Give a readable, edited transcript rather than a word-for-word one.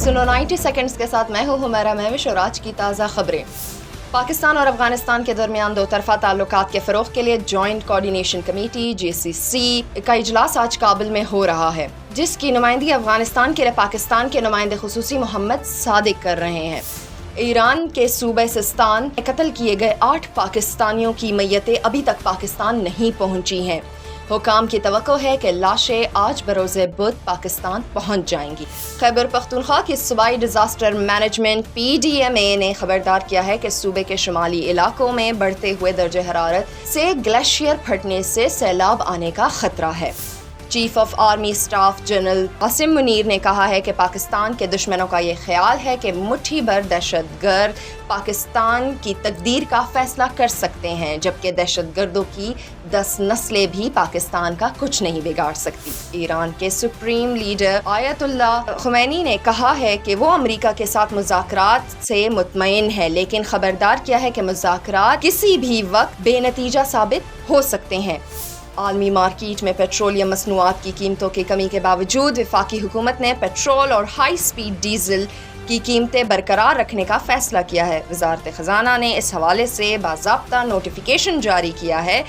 सुनो 90 सेकंड्स के साथ मैं हूँ हुमैरा महविश और आज की ताज़ा खबरें। पाकिस्तान और अफगानिस्तान के दरमियान दो तरफा ताल्लुकात के फ़रोग़ के लिए जॉइंट कोऑर्डिनेशन कमेटी JCC का इजलास आज काबुल में हो रहा है, जिसकी नुमाइंदगी अफगानिस्तान के लिए पाकिस्तान के नुमाइंदे खुसूसी मोहम्मद सादिक कर रहे हैं। ईरान के सूबे सिस्तान में कत्ल किए गए 8 पाकिस्तानियों की मैयतें अभी तक पाकिस्तान नहीं पहुंची हैं। हुकाम की तवक्को है कि लाशें आज बरोज़े बुध पाकिस्तान पहुंच जाएंगी। खैबर पख्तूनख्वा की सूबाई डिजास्टर मैनेजमेंट PDMA ने खबरदार किया है कि सूबे के शुमाली इलाकों में बढ़ते हुए दर्जे हरारत से ग्लेशियर फटने से सैलाब आने का खतरा है। Chief of army staff general Asim Munir ने कहा है कि पाकिस्तान के दुश्मनों का ये ख्याल है कि मुट्ठी भर दहशतगर्द पाकिस्तान की तकदीर का फैसला कर सकते हैं, जबकि दहशतगर्दों की 10 नस्लें भी पाकिस्तान का कुछ नहीं बिगाड़ सकती। ईरान के सुप्रीम लीडर आयतुल्लाह खुमैनी ने कहा है कि वो अमेरिका के साथ मुज़ाकरात से मुतमईन है, लेकिन खबरदार किया है कि मुज़ाकरात किसी भी वक्त बेनतीजा साबित हो सकते हैं। आलमी मार्केट में पेट्रोलियम मसनूआत की कीमतों की कमी के बावजूद वफाकी हुकूमत ने पेट्रोल और हाई स्पीड डीजल की कीमतें बरकरार रखने का फैसला किया है। वज़ारत ख़ज़ाना ने इस हवाले से बाज़ाब्ता नोटिफिकेशन जारी किया है